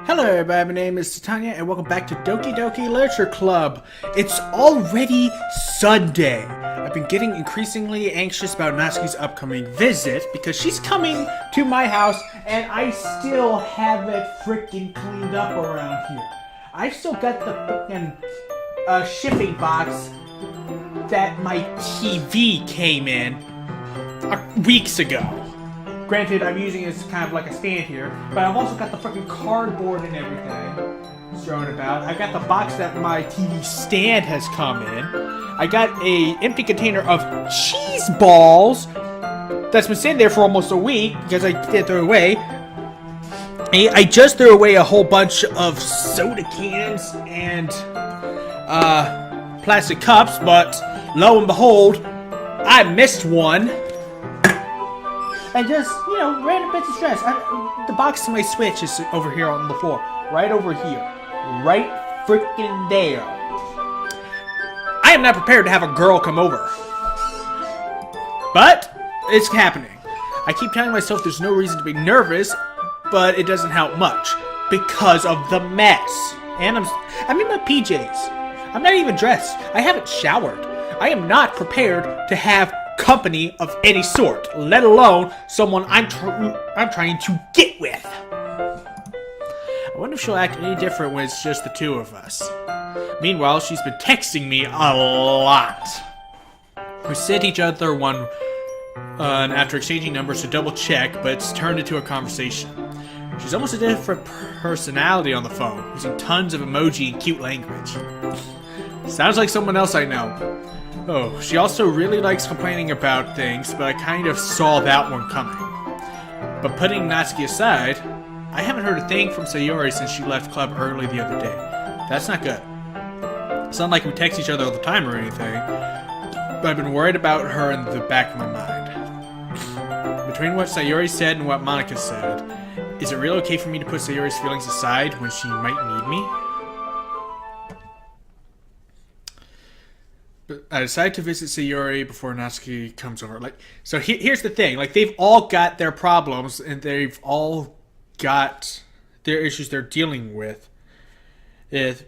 Hello everybody, my name is Titania and welcome back to Doki Doki Literature Club. It's already Sunday. I've been getting increasingly anxious about Natsuki's upcoming visit because she's coming to my house and I still haven't freaking cleaned up around here. I've still got the freaking shipping box that my TV came in weeks ago. Granted, I'm using it as kind of like a stand here, but I've also got the freaking cardboard and everything thrown about. I got the box that my TV stand has come in. I got a empty container of cheese balls that's been sitting there for almost a week because I didn't throw it away. I just threw away a whole bunch of soda cans and plastic cups, but lo and behold, I missed one. And just, you know, random bits of stress. The box to my Switch is over here on the floor. Right over here. Right freaking there. I am not prepared to have a girl come over. But, it's happening. I keep telling myself there's no reason to be nervous, but it doesn't help much. Because of the mess. And I'm in my PJs. I'm not even dressed. I haven't showered. I am not prepared to have company of any sort, let alone someone I'm trying to get with. I wonder if she'll act any different when it's just the two of us. Meanwhile, she's been texting me a lot. We sent each other one after exchanging numbers to double check, but it's turned into a conversation. She's almost a different personality on the phone, using tons of emoji and cute language. Sounds like someone else I know. Oh, she also really likes complaining about things, but I kind of saw that one coming. But putting Natsuki aside, I haven't heard a thing from Sayori since she left club early the other day. That's not good. It's not like we text each other all the time or anything, but I've been worried about her in the back of my mind. Between what Sayori said and what Monika said, is it really okay for me to put Sayori's feelings aside when she might need me? But I decided to visit Sayori before Natsuki comes over. So here's the thing. They've all got their problems, and they've all got their issues they're dealing with. And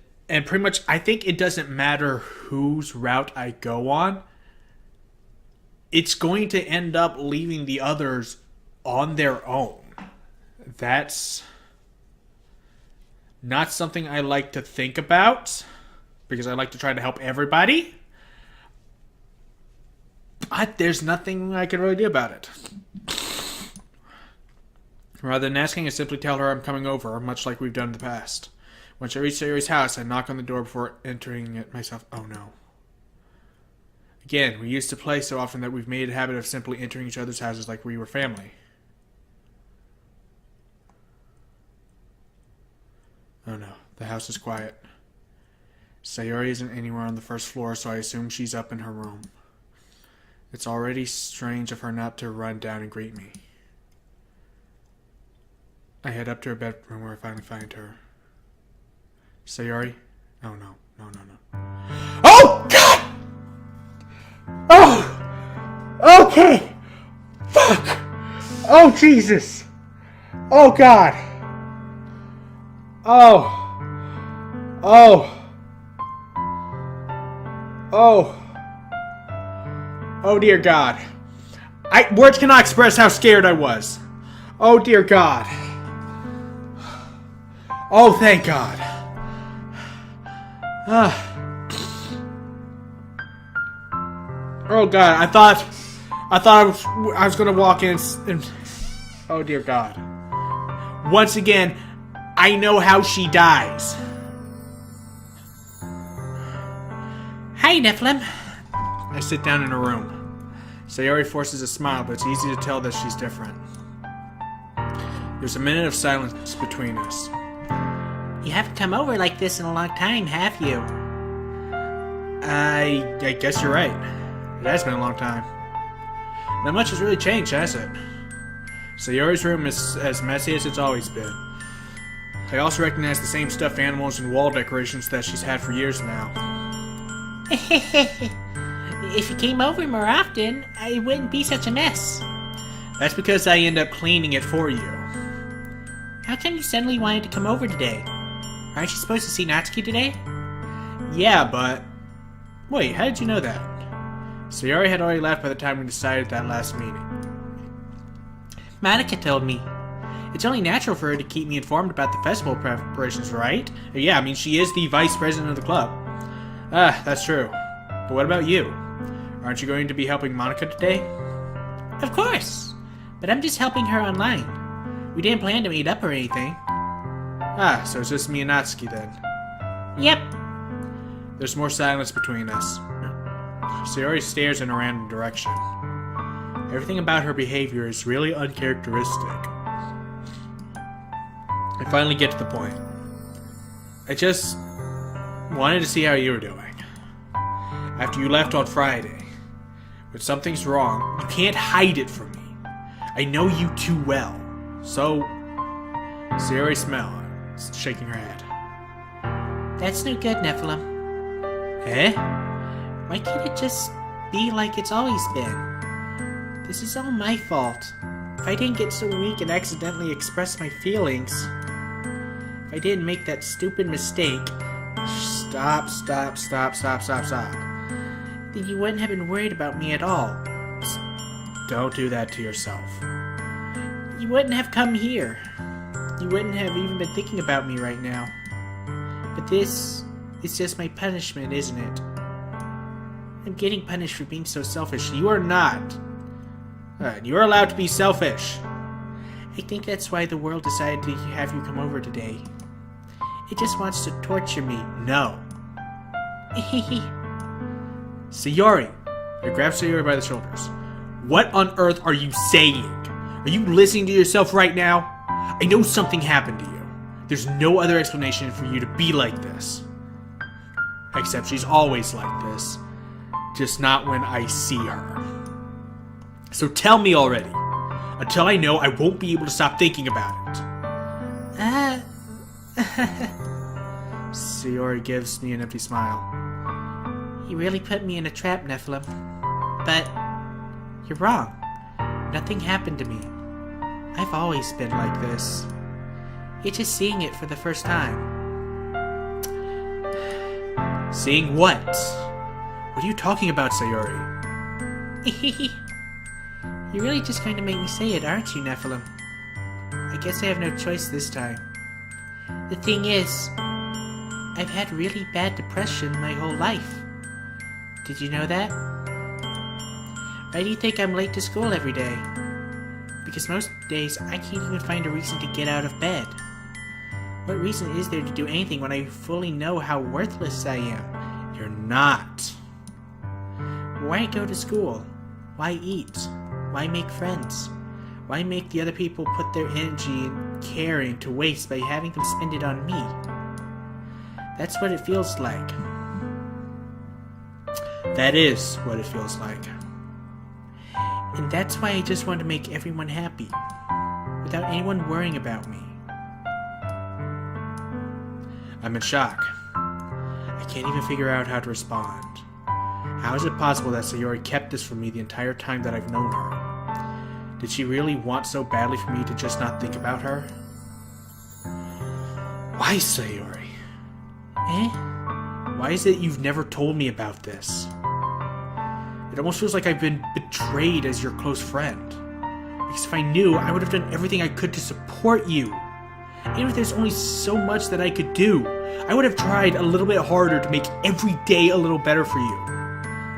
pretty much, I think it doesn't matter whose route I go on. It's going to end up leaving the others on their own. That's not something I like to think about, because I like to try to help everybody. But there's nothing I can really do about it. Rather than asking, I simply tell her I'm coming over, much like we've done in the past. Once I reach Sayori's house, I knock on the door before entering it myself. Oh no. Again, we used to play so often that we've made a habit of simply entering each other's houses like we were family. Oh no, the house is quiet. Sayori isn't anywhere on the first floor, so I assume she's up in her room. It's already strange of her not to run down and greet me. I head up to her bedroom where I finally find her. Sayori? Oh no, no. Oh God! Oh! Okay! Fuck! Oh Jesus! Oh God! Oh! Oh dear God. Words cannot express how scared I was. Oh dear God. Oh thank God. Oh God, I thought I was gonna walk in and oh dear God. Once again, I know how she dies. Hi, Nephilim. I sit down in her room. Sayori forces a smile, but it's easy to tell that she's different. There's a minute of silence between us. You haven't come over like this in a long time, have you? I guess you're right. It has been a long time. Not much has really changed, has it? Sayori's room is as messy as it's always been. I also recognize the same stuffed animals and wall decorations that she's had for years now. If you came over more often, it wouldn't be such a mess. That's because I end up cleaning it for you. How come you suddenly wanted to come over today? Aren't you supposed to see Natsuki today? Yeah, but... Wait, how did you know that? Sayori had already left by the time we decided that last meeting. Monika told me. It's only natural for her to keep me informed about the festival preparations, right? Yeah, I mean, she is the vice president of the club. Ah, that's true. But what about you? Aren't you going to be helping Monika today? Of course! But I'm just helping her online. We didn't plan to meet up or anything. Ah, so it's just me and Natsuki then. Yep. There's more silence between us. Sayori stares in a random direction. Everything about her behavior is really uncharacteristic. I finally get to the point. I just wanted to see how you were doing. After you left on Friday. But something's wrong. You can't hide it from me. I know you too well. So, Sayori smiled, shaking her head. That's no good, Nephilim. Eh? Why can't it just be like it's always been? This is all my fault. If I didn't get so weak and accidentally express my feelings, if I didn't make that stupid mistake, stop, then you wouldn't have been worried about me at all. Don't do that to yourself. You wouldn't have come here. You wouldn't have even been thinking about me right now. But this is just my punishment, isn't it? I'm getting punished for being so selfish. You are not. You're allowed to be selfish. I think that's why the world decided to have you come over today. It just wants to torture me. No. Sayori. I grab Sayori by the shoulders. What on earth are you saying? Are you listening to yourself right now? I know something happened to you. There's no other explanation for you to be like this. Except she's always like this. Just not when I see her. So tell me already. Until I know, I won't be able to stop thinking about it. Sayori gives me an empty smile. You really put me in a trap, Nephilim. But you're wrong. Nothing happened to me. I've always been like this. You're just seeing it for the first time. Seeing what? What are you talking about, Sayori? You're really just going to make me say it, aren't you, Nephilim? I guess I have no choice this time. The thing is, I've had really bad depression my whole life. Did you know that? Why do you think I'm late to school every day? Because most days I can't even find a reason to get out of bed. What reason is there to do anything when I fully know how worthless I am? You're not. Why go to school? Why eat? Why make friends? Why make the other people put their energy and caring to waste by having them spend it on me? That's what it feels like. That is what it feels like. And that's why I just want to make everyone happy, without anyone worrying about me. I'm in shock. I can't even figure out how to respond. How is it possible that Sayori kept this from me the entire time that I've known her? Did she really want so badly for me to just not think about her? Why, Sayori? Eh? Why is it you've never told me about this? It almost feels like I've been betrayed as your close friend. Because if I knew, I would have done everything I could to support you. Even if there's only so much that I could do, I would have tried a little bit harder to make every day a little better for you.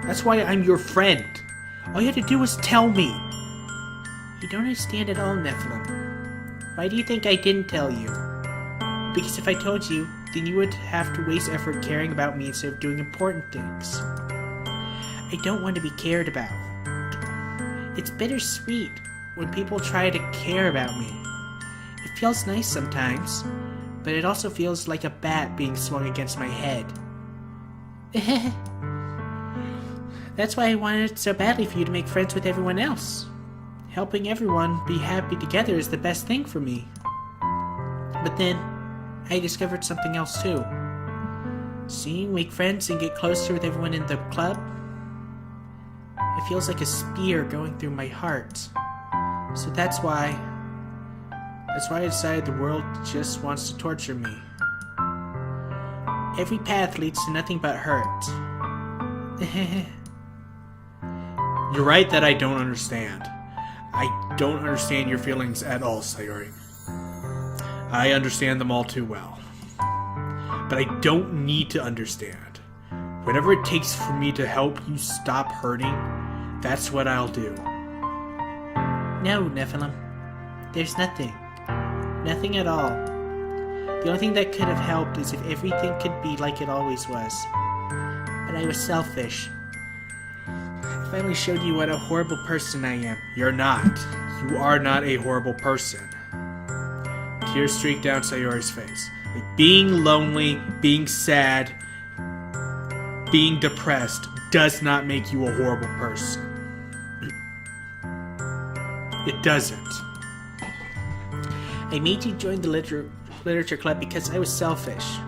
That's why I'm your friend. All you had to do was tell me. You don't understand at all, Nephilim. Why do you think I didn't tell you? Because if I told you, then you would have to waste effort caring about me instead of doing important things. I don't want to be cared about. It's bittersweet when people try to care about me. It feels nice sometimes, but it also feels like a bat being swung against my head. That's why I wanted so badly for you to make friends with everyone else. Helping everyone be happy together is the best thing for me. But then, I discovered something else too. Seeing you make friends and get closer with everyone in the club, it feels like a spear going through my heart. So that's why That's why I decided the world just wants to torture me. Every path leads to nothing but hurt. You're right that I don't understand. I don't understand your feelings at all, Sayori. I understand them all too well. But I don't need to understand. Whatever it takes for me to help you stop hurting, that's what I'll do. No, Nephilim. There's nothing. Nothing at all. The only thing that could have helped is if everything could be like it always was. But I was selfish. I finally showed you what a horrible person I am. You're not. You are not a horrible person. Tears streaked down Sayori's face. Like, being lonely, being sad, being depressed does not make you a horrible person. It doesn't. I made you join the literature club because I was selfish,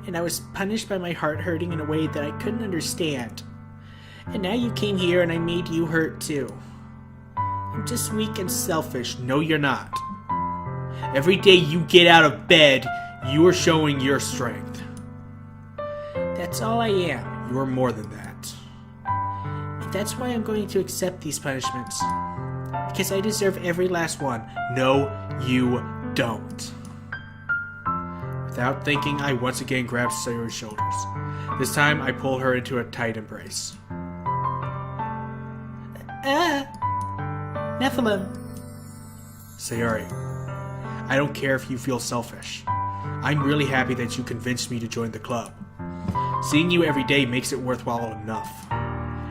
and I was punished by my heart hurting in a way that I couldn't understand. And now you came here and I made you hurt too. I'm just weak and selfish. No, you're not. Every day you get out of bed, you are showing your strength. That's all I am. You are more than that. That's why I'm going to accept these punishments. Because I deserve every last one. No, you don't. Without thinking, I once again grabbed Sayori's shoulders. This time, I pull her into a tight embrace. Nephilim. Sayori, I don't care if you feel selfish. I'm really happy that you convinced me to join the club. Seeing you every day makes it worthwhile enough.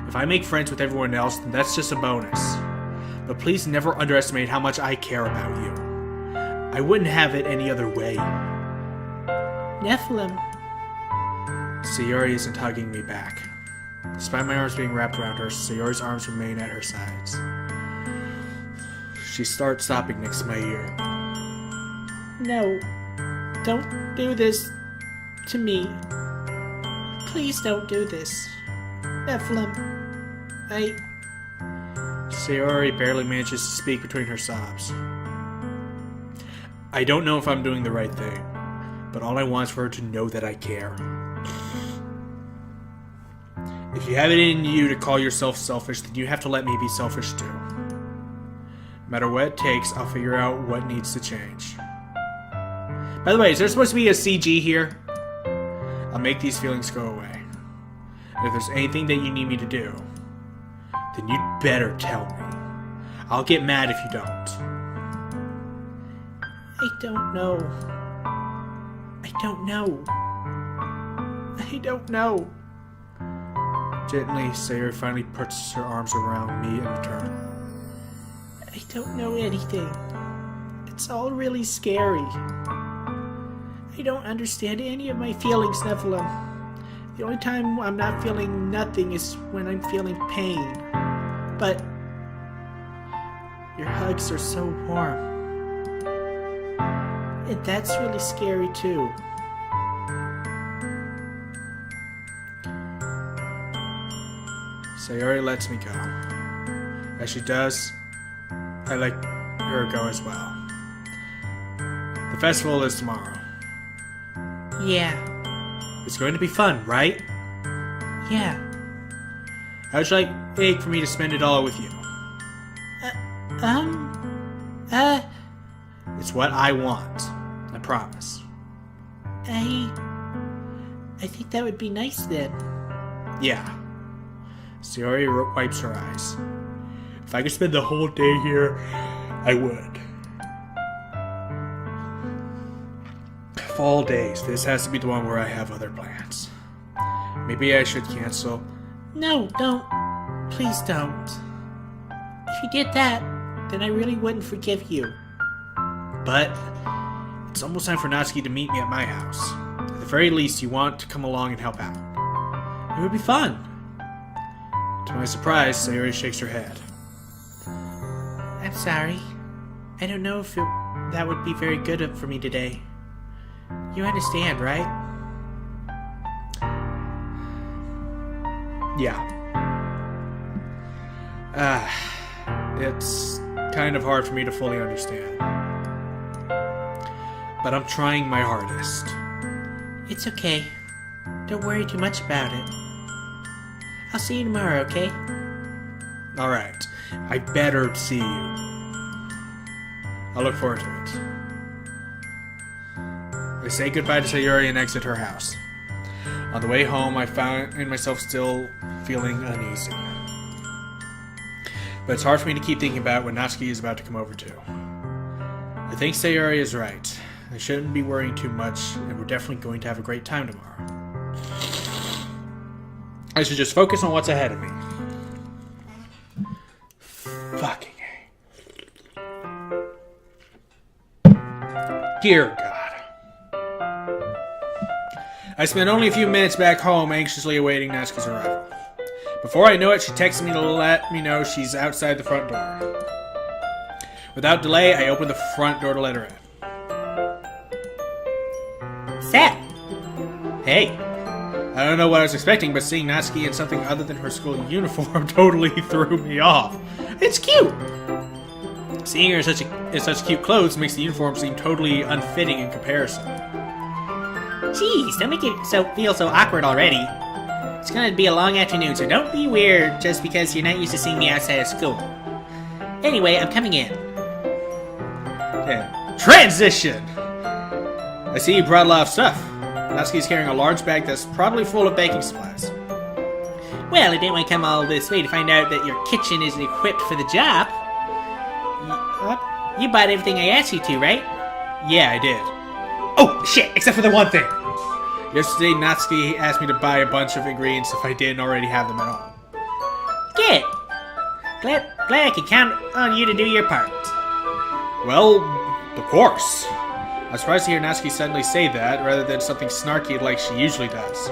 If I make friends with everyone else, then that's just a bonus. But please never underestimate how much I care about you. I wouldn't have it any other way. Nephilim. Sayori isn't hugging me back. Despite my arms being wrapped around her, Sayori's arms remain at her sides. She starts stopping next to my ear. No. Don't do this to me. Please don't do this. Nephilim. Sayori barely manages to speak between her sobs. I don't know if I'm doing the right thing, but all I want is for her to know that I care. If you have it in you to call yourself selfish, then you have to let me be selfish too. No matter what it takes, I'll figure out what needs to change. By the way, is there supposed to be a CG here? I'll make these feelings go away. And if there's anything that you need me to do, then you'd better tell me. I'll get mad if you don't. I don't know. I don't know. I don't know. Gently, Sayori finally puts her arms around me in return. I don't know anything. It's all really scary. I don't understand any of my feelings, Nephilim. The only time I'm not feeling nothing is when I'm feeling pain. But your hugs are so warm. And that's really scary too. Sayori lets me go. As she does, I let her go as well. The festival is tomorrow. Yeah. It's going to be fun, right? Yeah. How would you like for me to spend it all with you? It's what I want. I promise. I think that would be nice then. Yeah. Sayori wipes her eyes. If I could spend the whole day here, I would. Of all days, this has to be the one where I have other plans. Maybe I should cancel. No, don't. Please don't. If you did that, then I really wouldn't forgive you. But it's almost time for Natsuki to meet me at my house. At the very least, you want to come along and help out. It would be fun. To my surprise, Sayori shakes her head. I'm sorry. I don't know if that would be very good for me today. You understand, right? Yeah. It's kind of hard for me to fully understand. but I'm trying my hardest. It's okay. Don't worry too much about it. I'll see you tomorrow, okay? Alright. I better see you. I'll look forward to it. I say goodbye to Sayuri and exit her house. On the way home, I found myself still feeling uneasy. But it's hard for me to keep thinking about what Natsuki is about to come over to. I think Sayuri is right. I shouldn't be worrying too much, and we're definitely going to have a great time tomorrow. I should just focus on what's ahead of me. Fucking A. Dear God. I spent only a few minutes back home anxiously awaiting Natsuki's arrival. Before I know it, she texted me to let me know she's outside the front door. Without delay, I opened the front door to let her in. Seth! Hey! I don't know what I was expecting, but seeing Natsuki in something other than her school uniform totally threw me off. It's cute! Seeing her in such cute clothes makes the uniform seem totally unfitting in comparison. Jeez, don't make it feel so awkward already. It's gonna be a long afternoon, so don't be weird just because you're not used to seeing me outside of school. Anyway, I'm coming in. Yeah. Transition! I see you brought a lot of stuff. Natsuki's carrying a large bag that's probably full of baking supplies. Well, I didn't want to come all this way to find out that your kitchen isn't equipped for the job. What? You bought everything I asked you to, right? Yeah, I did. Oh, shit! Except for the one thing! Yesterday, Natsuki asked me to buy a bunch of ingredients if I didn't already have them at home. Good. Glad I could count on you to do your part. Well, of course. I was surprised to hear Natsuki suddenly say that, rather than something snarky like she usually does.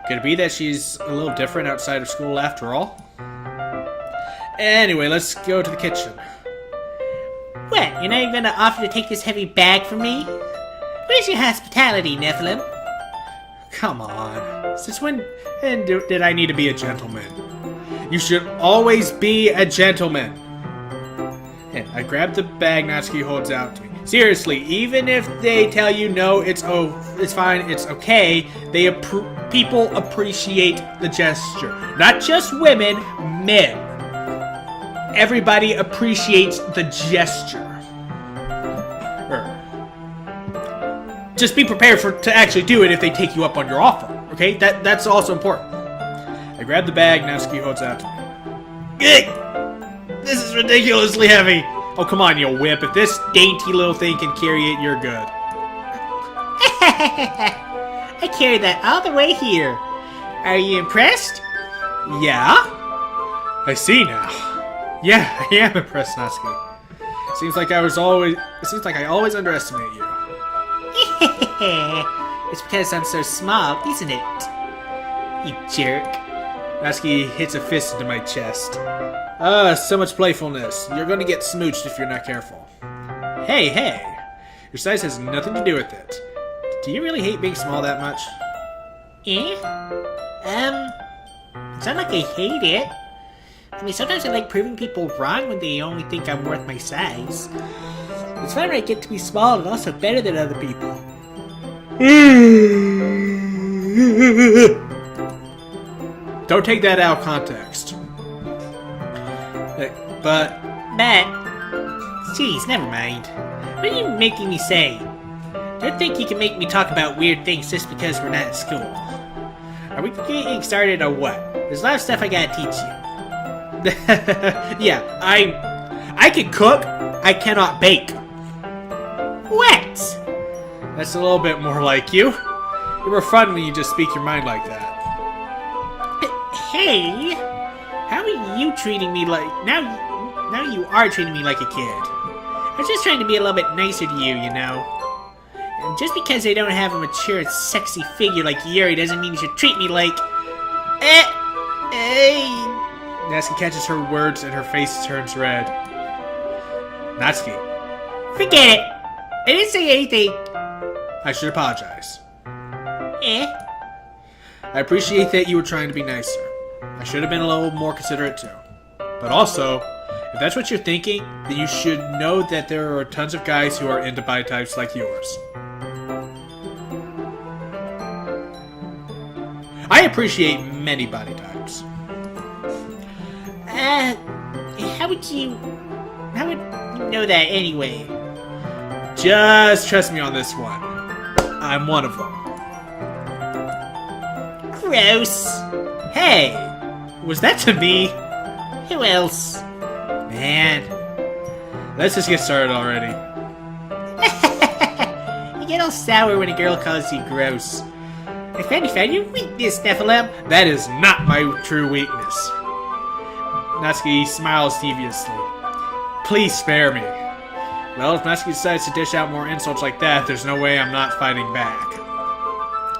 Could it be that she's a little different outside of school after all? Anyway, let's go to the kitchen. What, you're not even gonna offer to take this heavy bag from me? Where's your hospitality, Nephilim? Come on. Since when did I need to be a gentleman? You should always be a gentleman. And I grab the bag Natsuki holds out to me. Seriously, even if they tell you no, it's fine, it's okay, people appreciate the gesture. Not just women, men. Everybody appreciates the gesture. Just be prepared to actually do it if they take you up on your offer, okay? That's also important. I grab the bag Natsuki holds out to me. This is ridiculously heavy. Oh, come on, you wimp. If this dainty little thing can carry it, you're good. I carried that all the way here. Are you impressed? Yeah? I see now. Yeah, I am impressed, Natsuki. Seems like I always underestimate you. It's because I'm so small, isn't it? You jerk. Natsuki hits a fist into my chest. So much playfulness. You're gonna get smooched if you're not careful. Hey. Your size has nothing to do with it. Do you really hate being small that much? It's not like I hate it. I mean, sometimes I like proving people wrong when they only think I'm worth my size. It's fun when I get to be small and also better than other people. Don't take that out of context. But... Jeez, never mind. What are you making me say? Don't think you can make me talk about weird things just because we're not at school. Are we getting started or what? There's a lot of stuff I gotta teach you. Yeah, I can cook, I cannot bake. What? That's a little bit more like you. You were fun when you just speak your mind like that. Hey, how are you treating me like... Now you are treating me like a kid. I was just trying to be a little bit nicer to you, you know. And just because I don't have a mature, sexy figure like Yuri doesn't mean you should treat me like... Natsuki catches her words and her face turns red. Natsuki. Forget it. I didn't say anything. I should apologize. I appreciate that you were trying to be nicer. I should have been a little more considerate too. But also, if that's what you're thinking, then you should know that there are tons of guys who are into bi types like yours. I appreciate many body types. How would you know that anyway? Just trust me on this one. I'm one of them. Gross. Hey! Was that to me? Who else? Man. Let's just get started already. You get all sour when a girl calls you gross. I finally found your weakness, Nephilim. That is not my true weakness. Natsuki smiles deviously. Please spare me. Well, if Natsuki decides to dish out more insults like that, there's no way I'm not fighting back.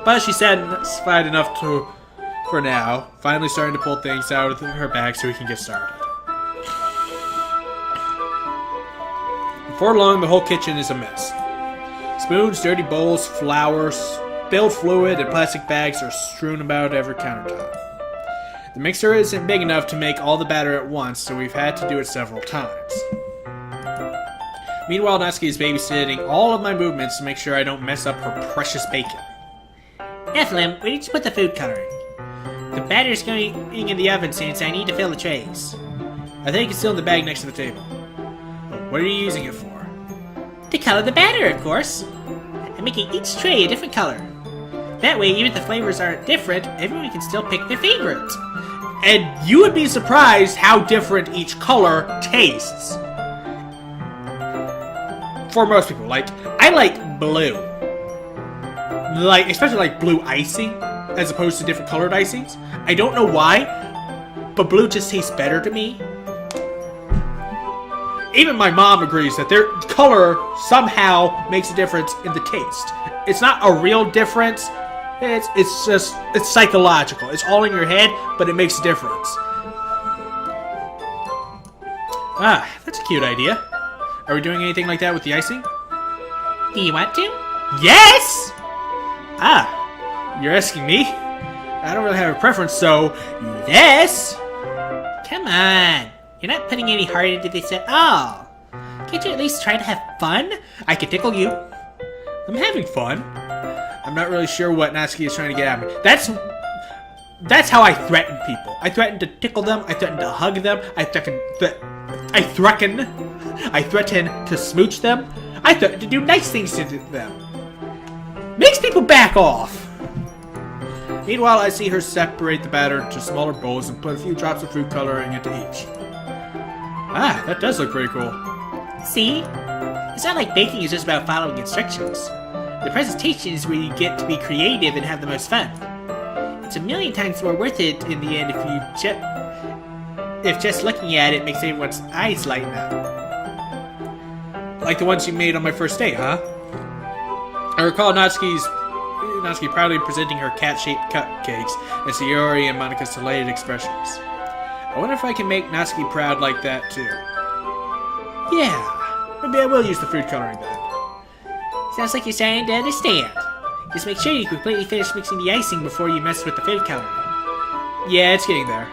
But she's satisfied enough for now, finally starting to pull things out of her bag so we can get started. Before long, the whole kitchen is a mess. Spoons, dirty bowls, flour, spilled fluid, and plastic bags are strewn about every countertop. The mixer isn't big enough to make all the batter at once, so we've had to do it several times. Meanwhile, Natsuki is babysitting all of my movements to make sure I don't mess up her precious bacon. Nephilim, where did you put the food coloring? The batter's going in the oven since I need to fill the trays. I think it's still in the bag next to the table. What are you using it for? To color the batter, of course. I'm making each tray a different color. That way, even if the flavors aren't different, everyone can still pick their favorite. And you would be surprised how different each color tastes. For most people, like, I like blue. Like, especially like blue icing, as opposed to different colored icings. I don't know why, but blue just tastes better to me. Even my mom agrees that their color somehow makes a difference in the taste. It's not a real difference. It's psychological. It's all in your head, but it makes a difference. Ah, that's a cute idea. Are we doing anything like that with the icing? Do you want to? Yes! Ah, you're asking me? I don't really have a preference, so yes! Come on. You're not putting any heart into this at all. Can't you at least try to have fun? I can tickle you. I'm having fun. I'm not really sure what Natsuki is trying to get at me. That's how I threaten people. I threaten to tickle them. I threaten to hug them. I threaten to smooch them. I threaten to do nice things to them. Makes people back off. Meanwhile, I see her separate the batter into smaller bowls and put a few drops of food coloring into each. Ah, that does look pretty cool. See? It's not like baking is just about following instructions. The presentation is where you get to be creative and have the most fun. It's a million times more worth it in the end if just looking at it makes everyone's eyes lighten up. Like the ones you made on my first date, huh? I recall Natsuki proudly presenting her cat-shaped cupcakes and Sayori and Monika's delighted expressions. I wonder if I can make Natsuki proud like that too. Yeah, maybe I will use the food coloring then. Sounds like you're starting to understand. Just make sure you completely finish mixing the icing before you mess with the food coloring. Yeah, it's getting there.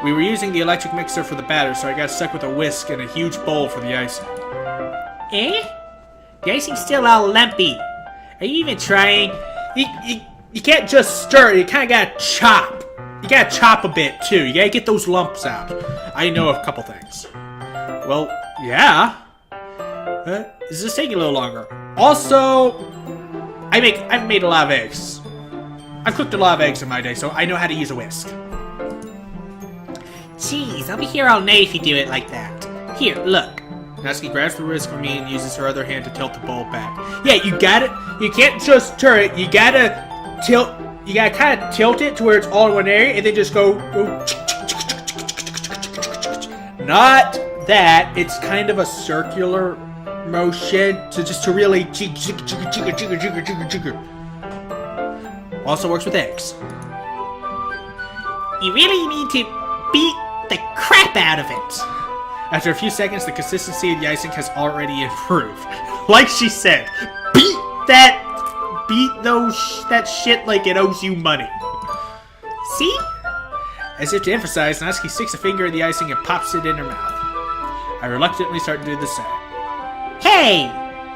We were using the electric mixer for the batter, so I got stuck with a whisk and a huge bowl for the icing. Eh? The icing's still all lumpy. Are you even trying? You can't just stir it, you kinda gotta chop. You gotta chop a bit too, you gotta get those lumps out. I know a couple things. Well, yeah. This is taking a little longer. Also, I've made a lot of eggs. I've cooked a lot of eggs in my day, so I know how to use a whisk. Jeez, I'll be here all night if you do it like that. Here, look. Natsuki grabs the whisk from me and uses her other hand to tilt the bowl back. Yeah, you can't just turn it, you gotta kind of tilt it to where it's all in one area and then just go. Not that, it's kind of a circular motion to really jigger. Also works with eggs. You really need to beat the crap out of it. After a few seconds, the consistency of the icing has already improved. Like she said, beat that shit like it owes you money. See? As if to emphasize, Natsuki sticks a finger in the icing and pops it in her mouth. I reluctantly start to do the same. Hey!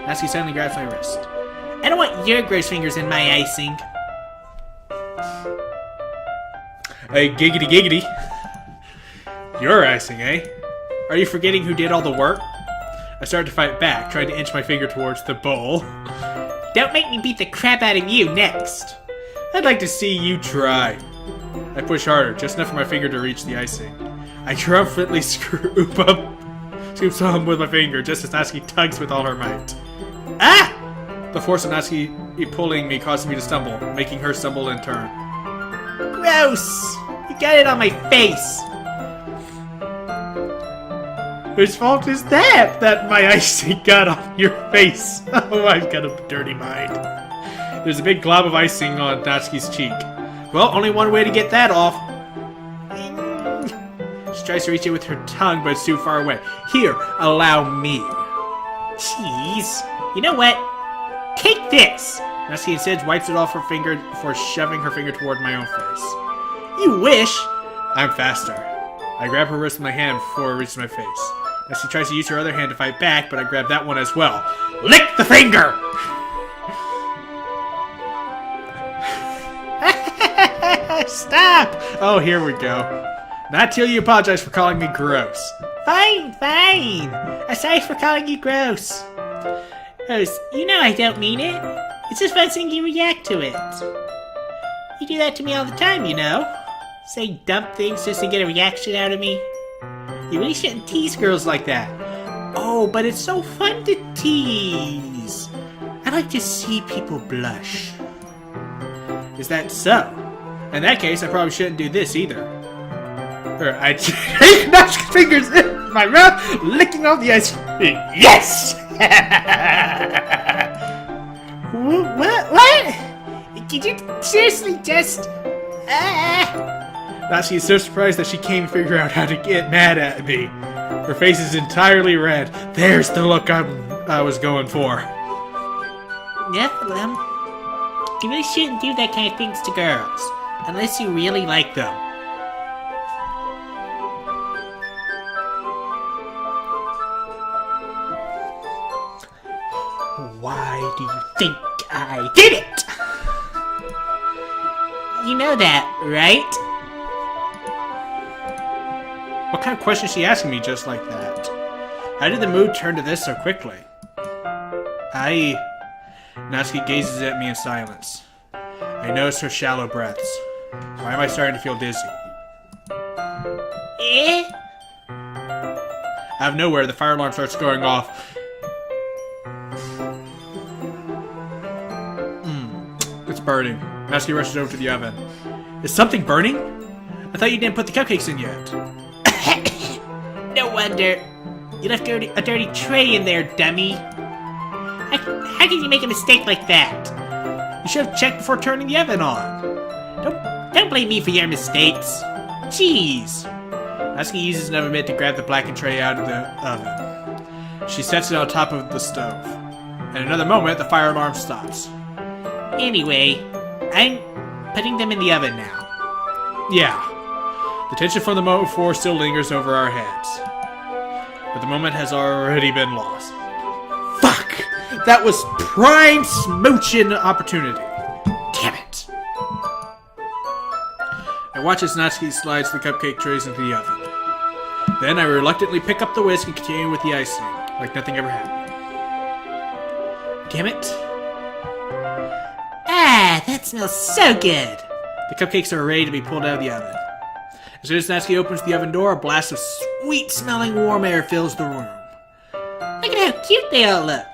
Natsuki suddenly grabs my wrist. I don't want your gross fingers in my icing. Hey, giggity giggity. You're icing, eh? Are you forgetting who did all the work? I started to fight back, trying to inch my finger towards the bowl. Don't make me beat the crap out of you next. I'd like to see you try. I push harder, just enough for my finger to reach the icing. I triumphantly scoops on with my finger, just as Natsuki tugs with all her might. Ah! The force of Natsuki pulling me caused me to stumble, making her stumble in turn. Gross! You got it on my face! Whose fault is that my icing got on your face? Oh, I've got a dirty mind. There's a big glob of icing on Natsuki's cheek. Well, only one way to get that off. She tries to reach it with her tongue, but it's too far away. Here, allow me. Jeez. You know what? Take this! Natsuki instead wipes it off her finger before shoving her finger toward my own face. You wish! I'm faster. I grab her wrist with my hand before it reaches my face. Natsuki tries to use her other hand to fight back, but I grab that one as well. Lick the finger! Stop! Oh, here we go. Not till you apologize for calling me gross. Fine, fine. I'm sorry for calling you gross. Rose, you know I don't mean it. It's just fun seeing you react to it. You do that to me all the time, you know. Say dumb things just to get a reaction out of me. You really shouldn't tease girls like that. Oh, but it's so fun to tease. I like to see people blush. Is that so? In that case, I probably shouldn't do this either. I take Natsuki's fingers in my mouth, licking off the ice cream. Yes! What? Did you seriously just... Natsuki is so surprised that she can't figure out how to get mad at me. Her face is entirely red. There's the look I was going for. Yeah, you really shouldn't do that kind of things to girls. Unless you really like them. Why do you think I did it? You know that, right? What kind of question is she asking me just like that? How did the mood turn to this so quickly? Natsuki gazes at me in silence. I notice her shallow breaths. Why am I starting to feel dizzy? Out of nowhere, the fire alarm starts going off. It's burning. Natsuki rushes over to the oven. Is something burning? I thought you didn't put the cupcakes in yet. No wonder. You left a dirty tray in there, dummy. How can you make a mistake like that? You should have checked before turning the oven on. Don't blame me for your mistakes. Jeez. Natsuki uses another mitt to grab the blackened tray out of the oven. She sets it on top of the stove. In another moment, the fire alarm stops. Anyway, I'm putting them in the oven now. Yeah. The tension from the moment before still lingers over our heads. But the moment has already been lost. Fuck! That was prime smooching opportunity. Damn it. I watch as Natsuki slides the cupcake trays into the oven. Then I reluctantly pick up the whisk and continue with the icing, like nothing ever happened. Damn it. Ah, that smells so good. The cupcakes are ready to be pulled out of the oven. As soon as Natsuki opens the oven door, a blast of sweet-smelling warm air fills the room. Look at how cute they all look.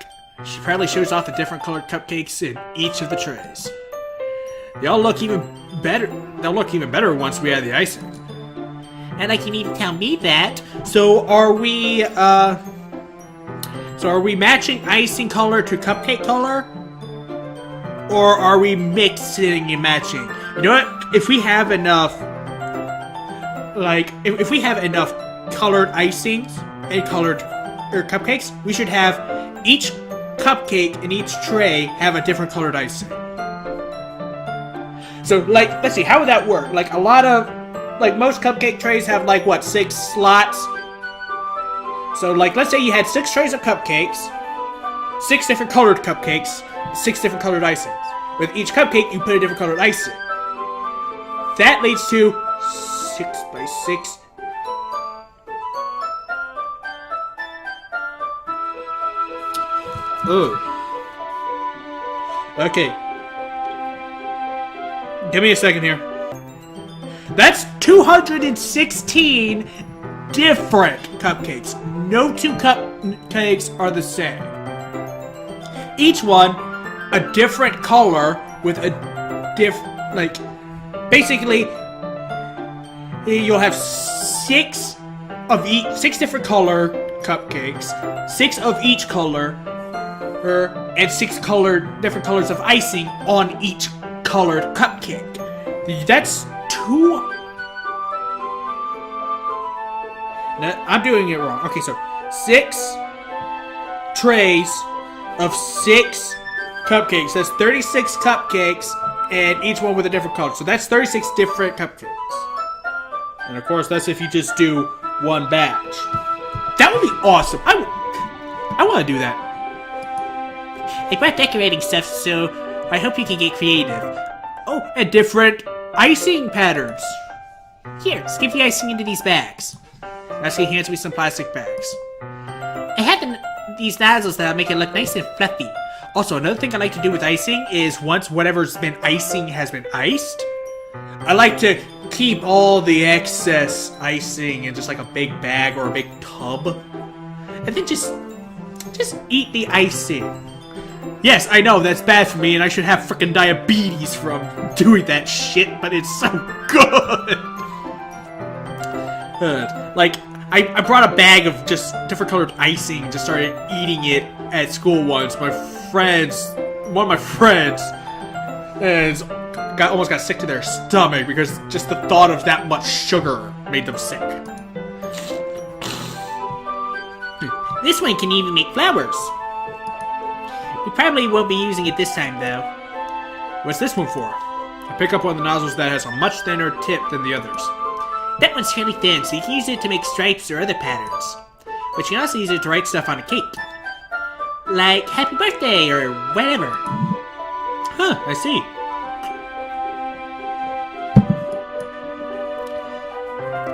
She proudly shows off the different colored cupcakes in each of the trays. They'll look even better once we add the icing. And like you need to tell me that. So are we matching icing color to cupcake color? Or are we mixing and matching? You know what? If we have enough if we have enough colored icings and colored cupcakes, we should have each cupcake in each tray have a different colored icing. So, let's see, how would that work? Most cupcake trays have, 6 slots? So, let's say you had 6 trays of cupcakes, 6 different colored cupcakes, 6 different colored icings. With each cupcake, you put a different colored icing. that leads to 6 by 6. Ooh. Okay. Give me a second here. That's 216 different cupcakes. No two cupcakes are the same. Each one a different color with a like, basically, you'll have 6 different color cupcakes, 6 of each color, and 6 different colors of icing on each colored cupcake. That's 2. No, I'm doing it wrong. Okay, so 6 trays of 6 cupcakes. That's 36 cupcakes, and each one with a different color. So that's 36 different cupcakes. And of course, that's if you just do one batch. That would be awesome. I want to do that. I brought decorating stuff, so I hope you can get creative. Oh, and different icing patterns. Here, skip the icing into these bags. Actually, hands me some plastic bags. I have these nozzles that'll make it look nice and fluffy. Also, another thing I like to do with icing is once whatever's been icing has been iced, I like to keep all the excess icing in just like a big bag or a big tub, and then just eat the icing. Yes, I know that's bad for me, and I should have frickin' diabetes from doing that shit, but it's so good. Like, I brought a bag of just different colored icing and just started eating it at school once. One of my friends almost got sick to their stomach because just the thought of that much sugar made them sick. This one can even make flowers. We probably won't be using it this time, though. What's this one for? I pick up one of the nozzles that has a much thinner tip than the others. That one's fairly thin, so you can use it to make stripes or other patterns. But you can also use it to write stuff on a cake. Like, happy birthday, or whatever. Huh, I see.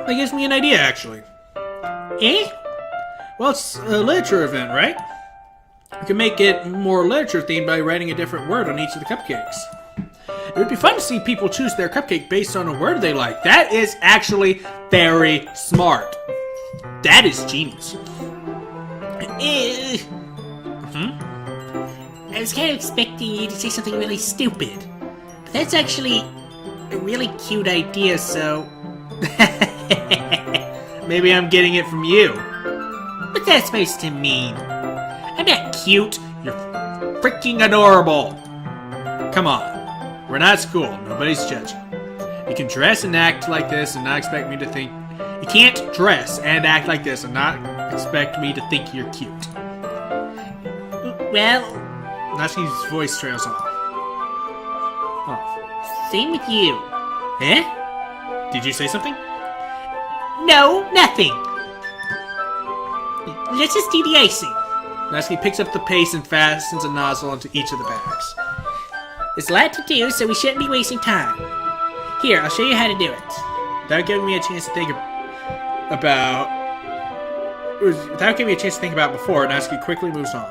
That gives me an idea, actually. Eh? Well, it's a literature event, right? We can make it more literature themed by writing a different word on each of the cupcakes. It would be fun to see people choose their cupcake based on a word they like. That is actually very smart. That is genius. I was kind of expecting you to say something really stupid. But that's actually a really cute idea, so... Maybe I'm getting it from you. What's that supposed to mean? I'm not cute. You're freaking adorable. Come on. We're not at school. Nobody's judging. You can dress and act like this and not expect me to think... You can't dress and act like this and not expect me to think you're cute. Well... Natsuki's voice trails off. Same with you. Eh? Did you say something? No, nothing. Let's just do the icing. Natsuki picks up the paste and fastens a nozzle into each of the bags. There's a lot to do, so we shouldn't be wasting time. Here, I'll show you how to do it. Without giving me a chance to think about before, Natsuki quickly moves on.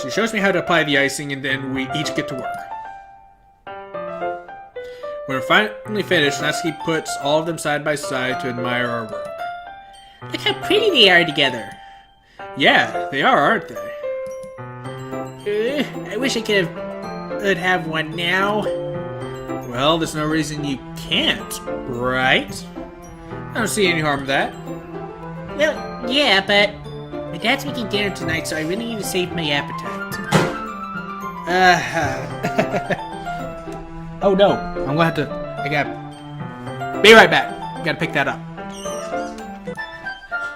She shows me how to apply the icing, and then we each get to work. When we're finally finished, Natsuki puts all of them side by side to admire our work. Look how pretty they are together. Yeah, they are, aren't they? I wish I could have one now. Well, there's no reason you can't, right? I don't see any harm in that. Well, yeah, but my dad's making dinner tonight, so I really need to save my appetite. Oh no, I'm gonna have to... Be right back. I gotta pick that up.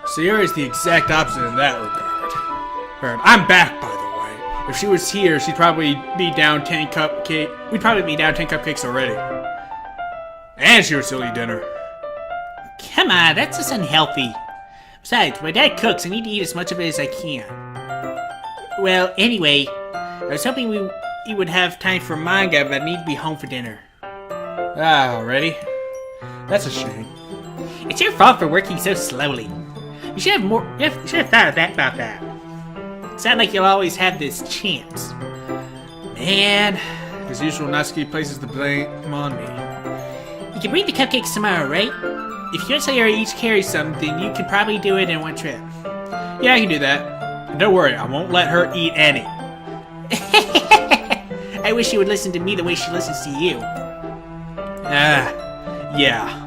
Sierra's the exact opposite in that regard. I'm back, by the way. If she was here, she'd probably be down 10 cupcakes. We'd probably be down 10 cupcakes already. And she would still eat dinner. Come on, that's just unhealthy. Besides, my dad cooks. I need to eat as much of it as I can. Well, anyway, I was hoping we would have time for manga, but I need to be home for dinner. Ah, already? That's a shame. It's your fault for working so slowly. You should have thought of about that. It's not like you'll always have this chance. Man, as usual, Natsuki places the blame on me. You can bring the cupcakes tomorrow, right? If you and Sayori each carry some, then you can probably do it in one trip. Yeah, I can do that. And don't worry, I won't let her eat any. I wish she would listen to me the way she listens to you. Yeah.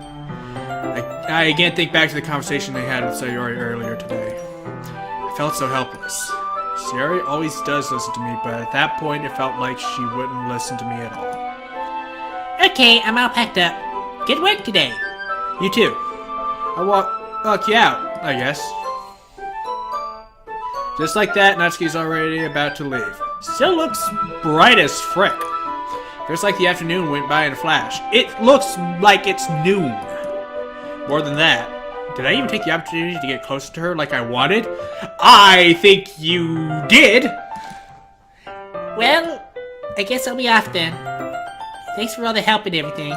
I again think back to the conversation they had with Sayori earlier today. I felt so helpless. Sayori always does listen to me, but at that point it felt like she wouldn't listen to me at all. Okay, I'm all packed up. Good work today. You too. I'll walk you out, I guess. Just like that, Natsuki's already about to leave. Still looks bright as frick. Feels like the afternoon went by in a flash. It looks like it's noon. More than that, did I even take the opportunity to get closer to her like I wanted? I think you did! Well, I guess I'll be off then. Thanks for all the help and everything.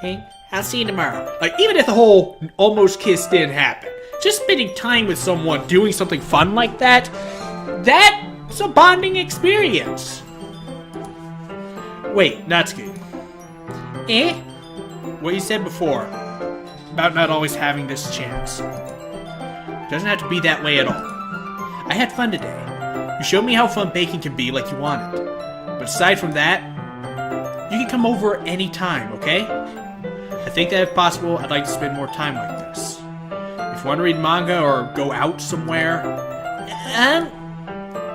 Hey, I'll see you tomorrow. Like, even if the whole almost kiss didn't happen, just spending time with someone doing something fun like that, that's a bonding experience. Wait, Natsuki. Eh? What you said before about not always having this chance. It doesn't have to be that way at all. I had fun today. You showed me how fun baking can be like you wanted. But aside from that, you can come over any time, okay? I think that if possible, I'd like to spend more time like this. If you want to read manga or go out somewhere...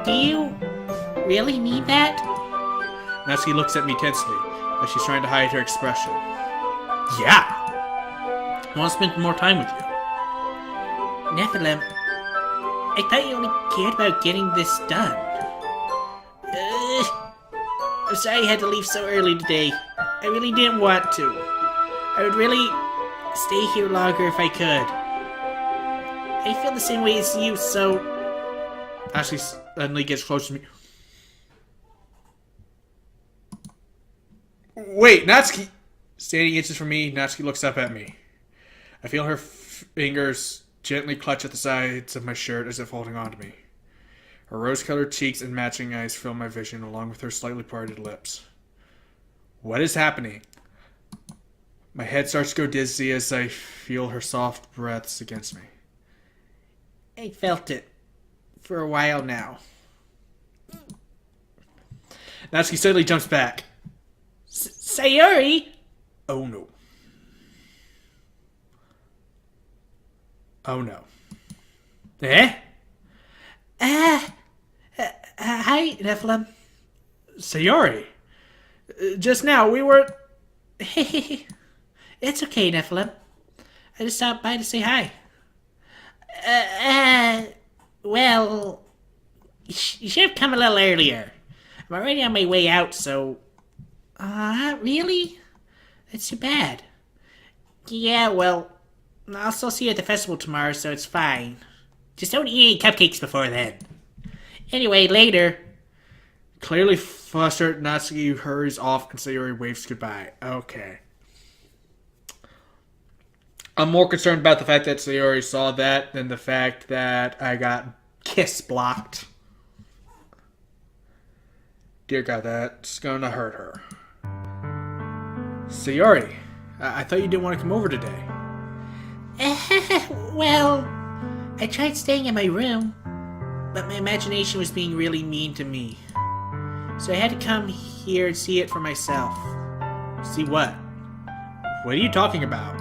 Do you really mean that? Natsuki looks at me tensely, like she's trying to hide her expression. Yeah! I want to spend more time with you. Nephilim, I thought you only cared about getting this done. I'm sorry I had to leave so early today. I really didn't want to. I would really stay here longer if I could. I feel the same way as you, so... Natsuki suddenly gets close to me. Wait, Natsuki! Standing inches from me, Natsuki looks up at me. I feel her fingers gently clutch at the sides of my shirt as if holding on to me. Her rose-colored cheeks and matching eyes fill my vision along with her slightly parted lips. What is happening? My head starts to go dizzy as I feel her soft breaths against me. I felt it for a while now. Natsuki suddenly jumps back. Sayori! Oh no. Oh no. Eh? Hi, Nephilim. Sayori. Just now we were... It's okay, Nephilim. I just stopped by to say hi. Well... You should have come a little earlier. I'm already on my way out, so... Really? That's too bad. Yeah, well... I'll still see you at the festival tomorrow, so it's fine. Just don't eat any cupcakes before then. Anyway, later. Clearly flustered, Natsuki hurries off and Sayori waves goodbye. Okay. I'm more concerned about the fact that Sayori saw that than the fact that I got kiss blocked. Dear God, that's gonna hurt her. Sayori, I thought you didn't want to come over today. Well, I tried staying in my room, but my imagination was being really mean to me. So I had to come here and see it for myself. See what? What are you talking about?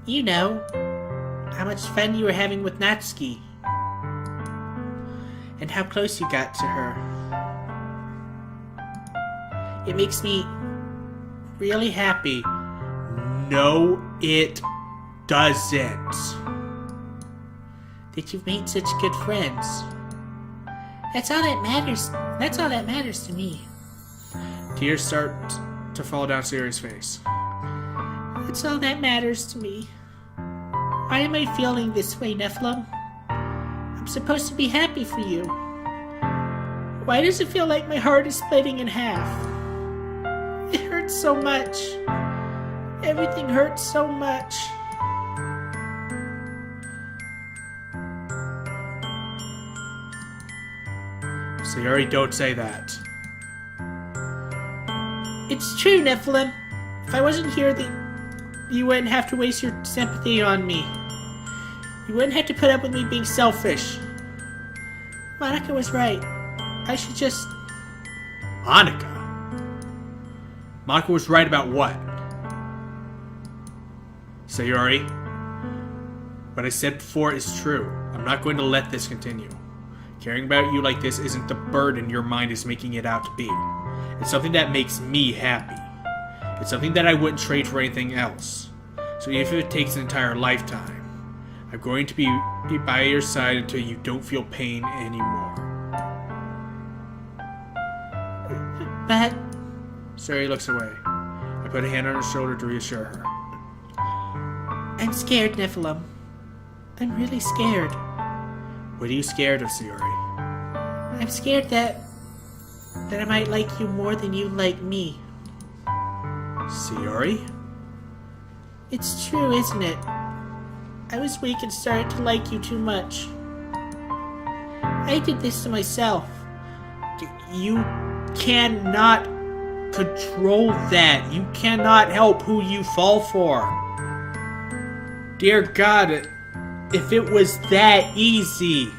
You know, how much fun you were having with Natsuki. And how close you got to her. It makes me really happy. No, it doesn't. That you've made such good friends. That's all that matters. That's all that matters to me. Tears start to fall down Sayori's face. That's all that matters to me. Why am I feeling this way, Nephilim? I'm supposed to be happy for you. Why does it feel like my heart is splitting in half? It hurts so much. Everything hurts so much. Sayori, don't say that. It's true, Nephilim. If I wasn't here, you wouldn't have to waste your sympathy on me. You wouldn't have to put up with me being selfish. Monika was right. I should just... Monika? Monika was right about what? Sayori, what I said before is true. I'm not going to let this continue. Caring about you like this isn't the burden your mind is making it out to be. It's something that makes me happy. It's something that I wouldn't trade for anything else. So even if it takes an entire lifetime, I'm going to be by your side until you don't feel pain anymore. But... Sayori looks away. I put a hand on her shoulder to reassure her. I'm scared, Nephilim. I'm really scared. What are you scared of, Sayori? I'm scared that I might like you more than you like me. Sayori? It's true, isn't it? I was weak and started to like you too much. I did this to myself. You cannot control that. You cannot help who you fall for. Dear God, if it was that easy,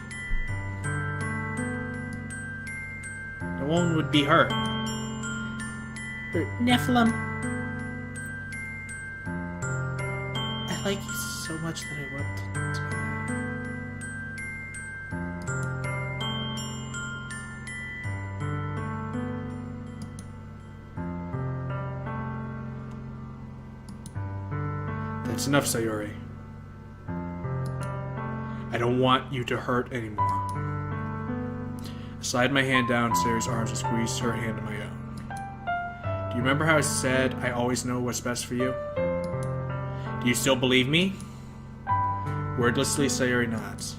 no one would be hurt. Nephilim, I like you so much that I want to... That's enough, Sayori. I don't want you to hurt anymore. I slide my hand down Sayori's arms and squeeze her hand in my own. Do you remember how I said I always know what's best for you? Do you still believe me? Wordlessly, Sayori nods.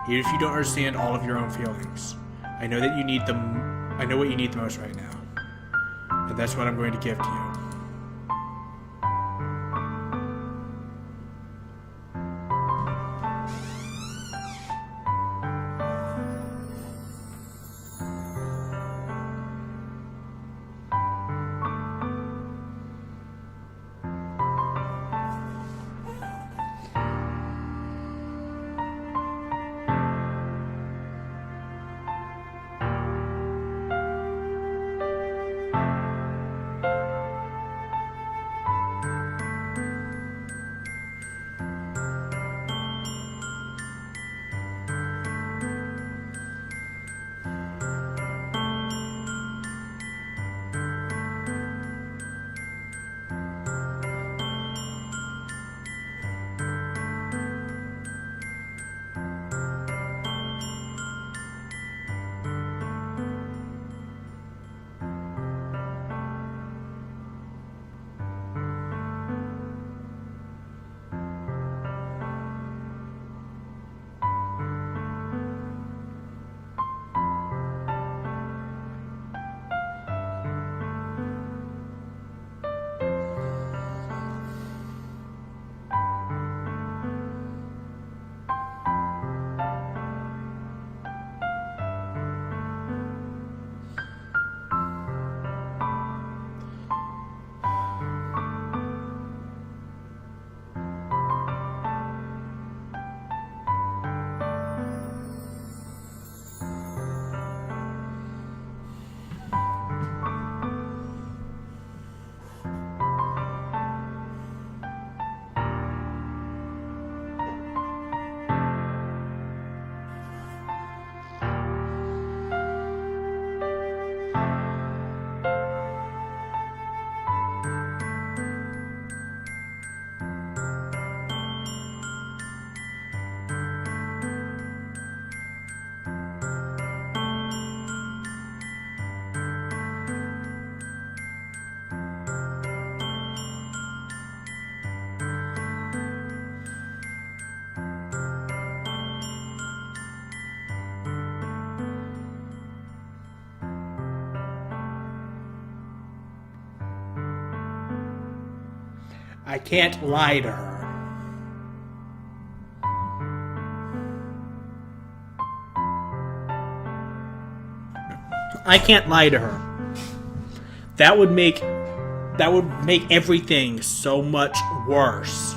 Even if you don't understand all of your own feelings, I know that you need them. I know what you need the most right now, and that's what I'm going to give to you. I can't lie to her. I can't lie to her. That would make everything so much worse.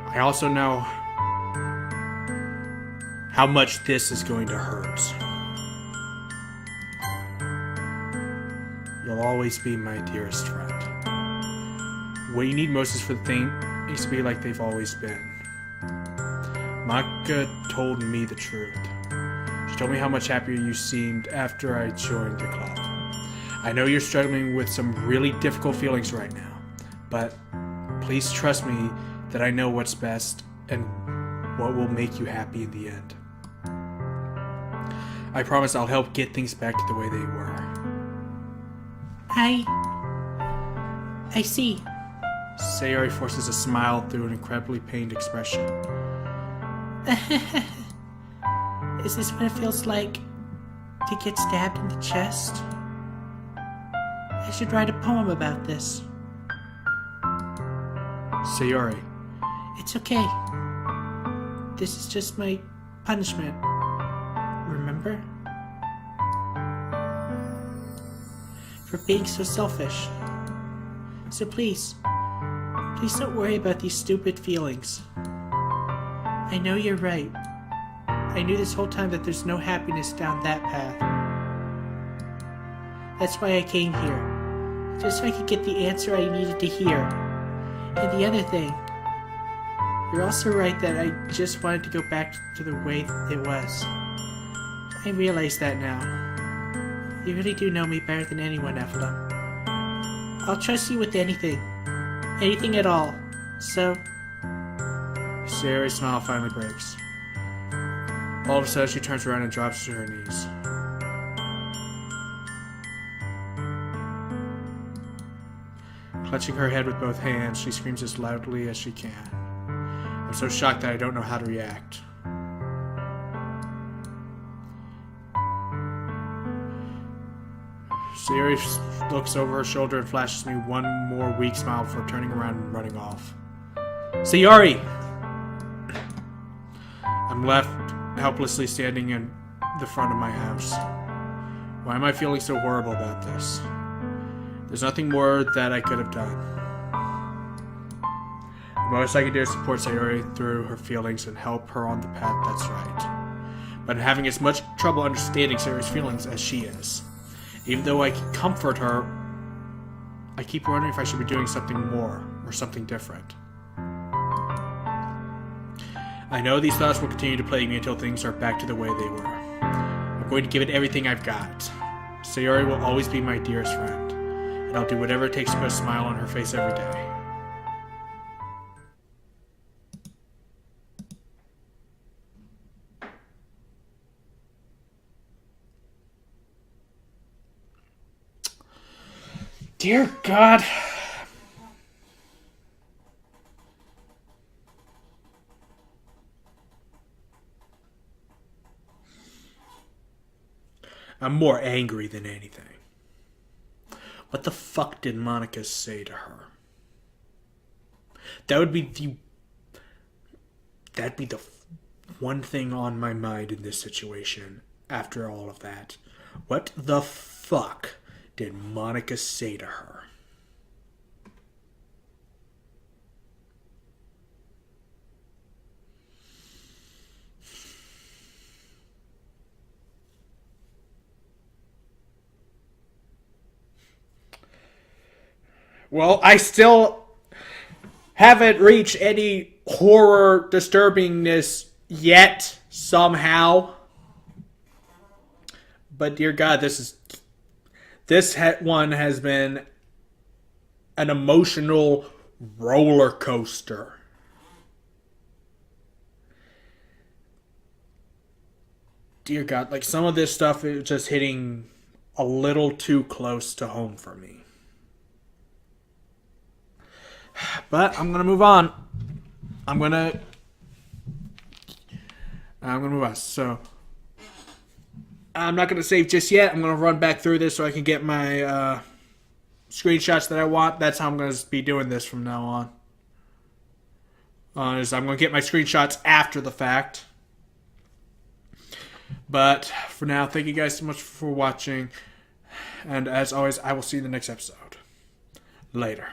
I also know how much this is going to hurt. You'll always be my dearest friend. What you need most is for the things to be like they've always been. Monika told me the truth. She told me how much happier you seemed after I joined the club. I know you're struggling with some really difficult feelings right now, but please trust me that I know what's best and what will make you happy in the end. I promise I'll help get things back to the way they were. I see. Sayori forces a smile through an incredibly pained expression. Is this what it feels like to get stabbed in the chest? I should write a poem about this. Sayori. It's okay. This is just my punishment. Remember? For being so selfish. So please don't worry about these stupid feelings. I know you're right. I knew this whole time that there's no happiness down that path. That's why I came here. Just so I could get the answer I needed to hear. And the other thing, you're also right that I just wanted to go back to the way it was. I realize that now. You really do know me better than anyone, Evelyn. I'll trust you with anything. Anything at all. So... Sayori's smile finally breaks. All of a sudden, she turns around and drops to her knees. Clutching her head with both hands, she screams as loudly as she can. I'm so shocked that I don't know how to react. Sayori looks over her shoulder and flashes me one more weak smile before turning around and running off. Sayori! I'm left helplessly standing in the front of my house. Why am I feeling so horrible about this? There's nothing more that I could have done. The most I can do is support Sayori through her feelings and help her on the path that's right. But I'm having as much trouble understanding Sayori's feelings as she is. Even though I can comfort her, I keep wondering if I should be doing something more or something different. I know these thoughts will continue to plague me until things are back to the way they were. I'm going to give it everything I've got. Sayori will always be my dearest friend, and I'll do whatever it takes to put a smile on her face every day. Dear God. I'm more angry than anything. What the fuck did Monika say to her? That'd be the one thing on my mind in this situation after all of that. What the fuck did Monika say to her? Well, I still haven't reached any horror disturbingness yet, somehow. But dear God, this one has been an emotional roller coaster. Dear God, like some of this stuff is just hitting a little too close to home for me. But I'm gonna move on. I'm gonna move on. So I'm not gonna save just yet. I'm gonna run back through this so I can get my screenshots that I want. That's how I'm gonna be doing this from now on. Is I'm gonna get my screenshots after the fact. But for now, thank you guys so much for watching. And as always, I will see you in the next episode. Later.